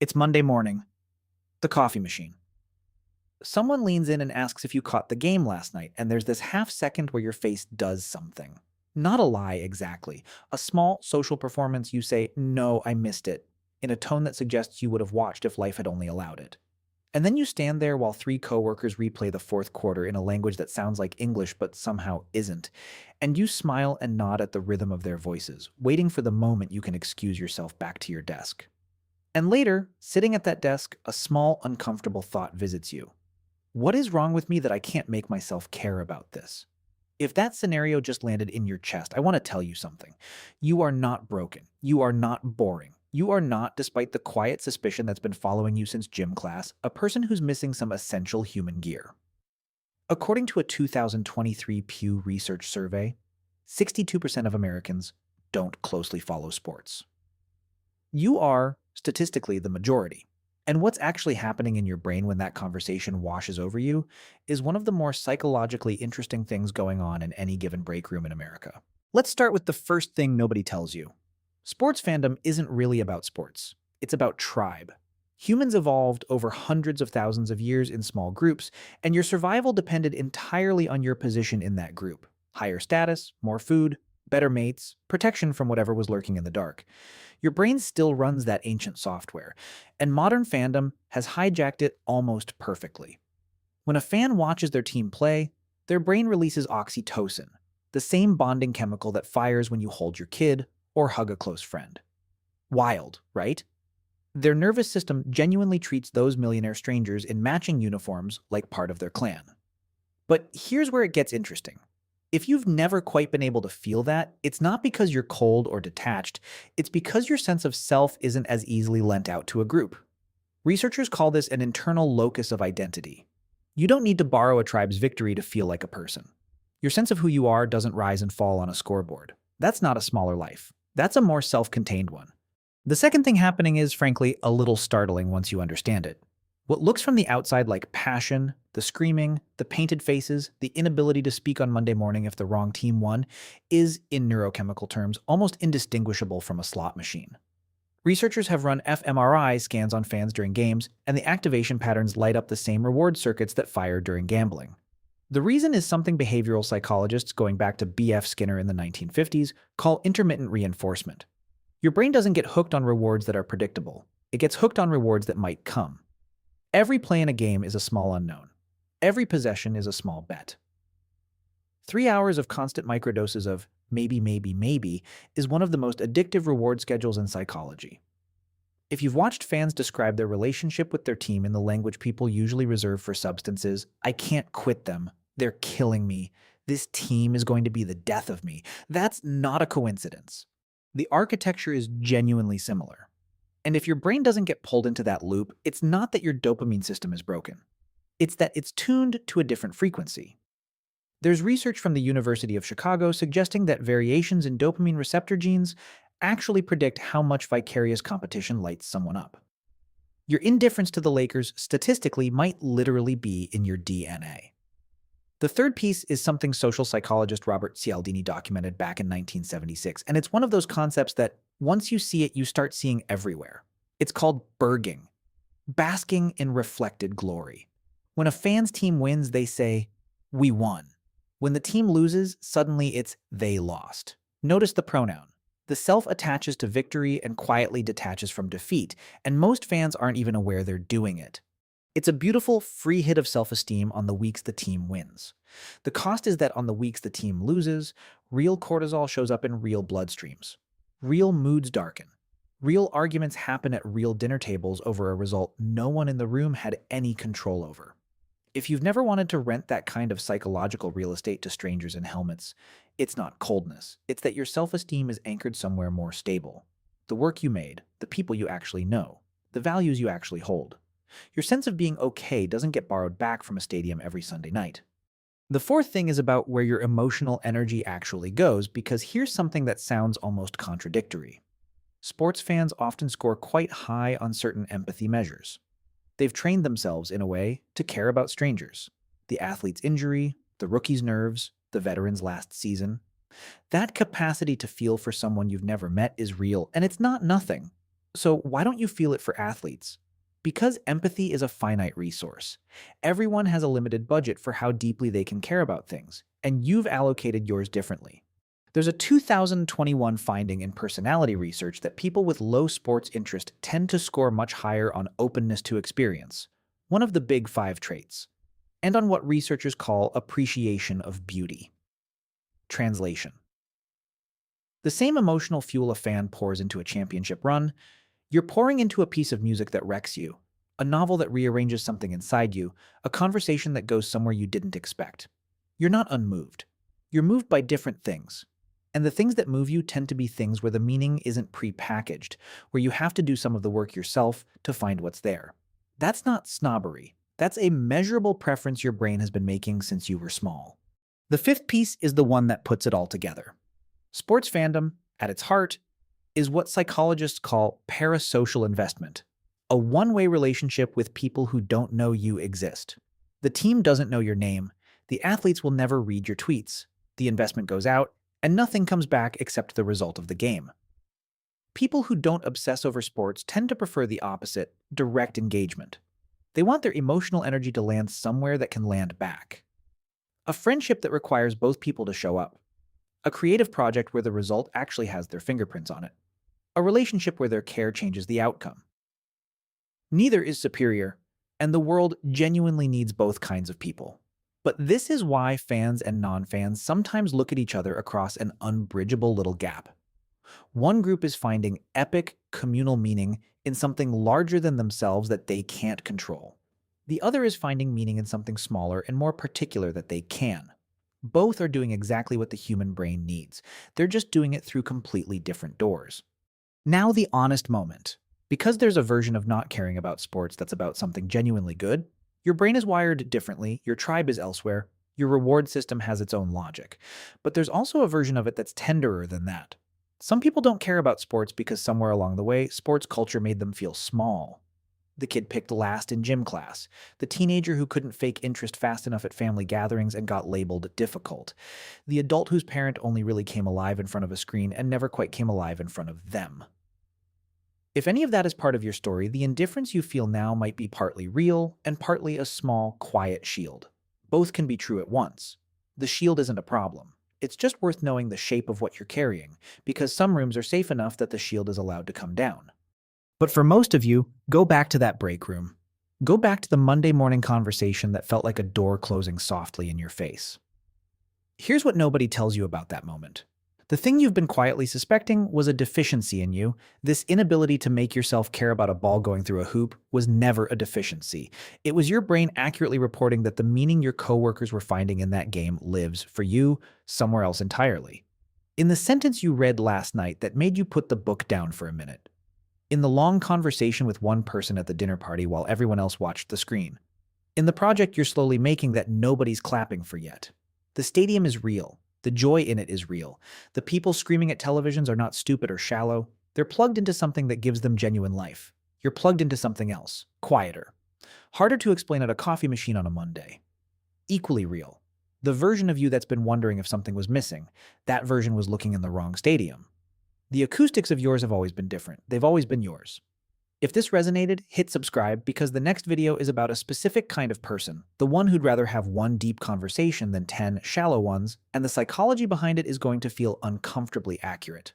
It's Monday morning. The coffee machine. Someone leans in and asks if you caught the game last night, and there's this half second where your face does something. Not a lie exactly. A small social performance you say, "No, I missed it," in a tone that suggests you would have watched if life had only allowed it. And then you stand there while three coworkers replay the fourth quarter in a language that sounds like English but somehow isn't. And you smile and nod at the rhythm of their voices, waiting for the moment you can excuse yourself back to your desk. And later, sitting at that desk, a small, uncomfortable thought visits you. What is wrong with me that I can't make myself care about this? If that scenario just landed in your chest, I want to tell you something. You are not broken. You are not boring. You are not, despite the quiet suspicion that's been following you since gym class, a person who's missing some essential human gear. According to a 2023 Pew Research survey, 62% of Americans don't closely follow sports. You are, statistically, the majority. And what's actually happening in your brain when that conversation washes over you is one of the more psychologically interesting things going on in any given break room in America. Let's start with the first thing nobody tells you. Sports fandom isn't really about sports. It's about tribe. Humans evolved over hundreds of thousands of years in small groups, and your survival depended entirely on your position in that group. Higher status, more food, better mates, protection from whatever was lurking in the dark. Your brain still runs that ancient software, and modern fandom has hijacked it almost perfectly. When a fan watches their team play, their brain releases oxytocin, the same bonding chemical that fires when you hold your kid or hug a close friend. Wild, right? Their nervous system genuinely treats those millionaire strangers in matching uniforms like part of their clan. But here's where it gets interesting. If you've never quite been able to feel that, it's not because you're cold or detached, it's because your sense of self isn't as easily lent out to a group. Researchers call this an internal locus of identity. You don't need to borrow a tribe's victory to feel like a person. Your sense of who you are doesn't rise and fall on a scoreboard. That's not a smaller life. That's a more self-contained one. The second thing happening is, frankly, a little startling once you understand it. What looks from the outside like passion, the screaming, the painted faces, the inability to speak on Monday morning if the wrong team won, is, in neurochemical terms, almost indistinguishable from a slot machine. Researchers have run fMRI scans on fans during games, and the activation patterns light up the same reward circuits that fire during gambling. The reason is something behavioral psychologists, going back to B.F. Skinner in the 1950s, call intermittent reinforcement. Your brain doesn't get hooked on rewards that are predictable. It gets hooked on rewards that might come. Every play in a game is a small unknown. Every possession is a small bet. 3 hours of constant microdoses of maybe, maybe, maybe is one of the most addictive reward schedules in psychology. If you've watched fans describe their relationship with their team in the language people usually reserve for substances, "I can't quit them. They're killing me. This team is going to be the death of me," that's not a coincidence. The architecture is genuinely similar. And if your brain doesn't get pulled into that loop, it's not that your dopamine system is broken. It's that it's tuned to a different frequency. There's research from the University of Chicago suggesting that variations in dopamine receptor genes actually predict how much vicarious competition lights someone up. Your indifference to the Lakers statistically might literally be in your DNA. The third piece is something social psychologist Robert Cialdini documented back in 1976, and it's one of those concepts that once you see it, you start seeing everywhere. It's called BIRGing, basking in reflected glory. When a fan's team wins, they say, "We won." When the team loses, suddenly it's "they lost." Notice the pronoun. The self attaches to victory and quietly detaches from defeat, and most fans aren't even aware they're doing it. It's a beautiful, free hit of self-esteem on the weeks the team wins. The cost is that on the weeks the team loses, real cortisol shows up in real bloodstreams. Real moods darken. Real arguments happen at real dinner tables over a result no one in the room had any control over. If you've never wanted to rent that kind of psychological real estate to strangers in helmets, it's not coldness. It's that your self-esteem is anchored somewhere more stable. The work you made, the people you actually know, the values you actually hold. Your sense of being okay doesn't get borrowed back from a stadium every Sunday night. The fourth thing is about where your emotional energy actually goes, because here's something that sounds almost contradictory. Sports fans often score quite high on certain empathy measures. They've trained themselves, in a way, to care about strangers. The athlete's injury, the rookie's nerves, the veteran's last season. That capacity to feel for someone you've never met is real, and it's not nothing. So why don't you feel it for athletes? Because empathy is a finite resource. Everyone has a limited budget for how deeply they can care about things, and you've allocated yours differently. There's a 2021 finding in personality research that people with low sports interest tend to score much higher on openness to experience, one of the big five traits, and on what researchers call appreciation of beauty. Translation: the same emotional fuel a fan pours into a championship run, you're pouring into a piece of music that wrecks you, a novel that rearranges something inside you, a conversation that goes somewhere you didn't expect. You're not unmoved. You're moved by different things. And the things that move you tend to be things where the meaning isn't pre-packaged, where you have to do some of the work yourself to find what's there. That's not snobbery. That's a measurable preference your brain has been making since you were small. The fifth piece is the one that puts it all together. Sports fandom, at its heart, is what psychologists call parasocial investment, a one-way relationship with people who don't know you exist. The team doesn't know your name, the athletes will never read your tweets, the investment goes out, and nothing comes back except the result of the game. People who don't obsess over sports tend to prefer the opposite, direct engagement. They want their emotional energy to land somewhere that can land back. A friendship that requires both people to show up. A creative project where the result actually has their fingerprints on it. A relationship where their care changes the outcome. Neither is superior, and the world genuinely needs both kinds of people. But this is why fans and non-fans sometimes look at each other across an unbridgeable little gap. One group is finding epic, communal meaning in something larger than themselves that they can't control. The other is finding meaning in something smaller and more particular that they can. Both are doing exactly what the human brain needs. They're just doing it through completely different doors. Now the honest moment. Because there's a version of not caring about sports that's about something genuinely good, your brain is wired differently, your tribe is elsewhere, your reward system has its own logic. But there's also a version of it that's tenderer than that. Some people don't care about sports because somewhere along the way, sports culture made them feel small. The kid picked last in gym class, the teenager who couldn't fake interest fast enough at family gatherings and got labeled difficult, the adult whose parent only really came alive in front of a screen and never quite came alive in front of them. If any of that is part of your story, the indifference you feel now might be partly real and partly a small, quiet shield. Both can be true at once. The shield isn't a problem. It's just worth knowing the shape of what you're carrying, because some rooms are safe enough that the shield is allowed to come down. But for most of you, go back to that break room. Go back to the Monday morning conversation that felt like a door closing softly in your face. Here's what nobody tells you about that moment. The thing you've been quietly suspecting was a deficiency in you. This inability to make yourself care about a ball going through a hoop was never a deficiency. It was your brain accurately reporting that the meaning your coworkers were finding in that game lives, for you, somewhere else entirely. In the sentence you read last night that made you put the book down for a minute. In the long conversation with one person at the dinner party while everyone else watched the screen. In the project you're slowly making that nobody's clapping for yet. The stadium is real. The joy in it is real. The people screaming at televisions are not stupid or shallow. They're plugged into something that gives them genuine life. You're plugged into something else, quieter. Harder to explain at a coffee machine on a Monday. Equally real. The version of you that's been wondering if something was missing, that version was looking in the wrong stadium. The acoustics of yours have always been different. They've always been yours. If this resonated, hit subscribe because the next video is about a specific kind of person, the one who'd rather have one deep conversation than 10 shallow ones, and the psychology behind it is going to feel uncomfortably accurate.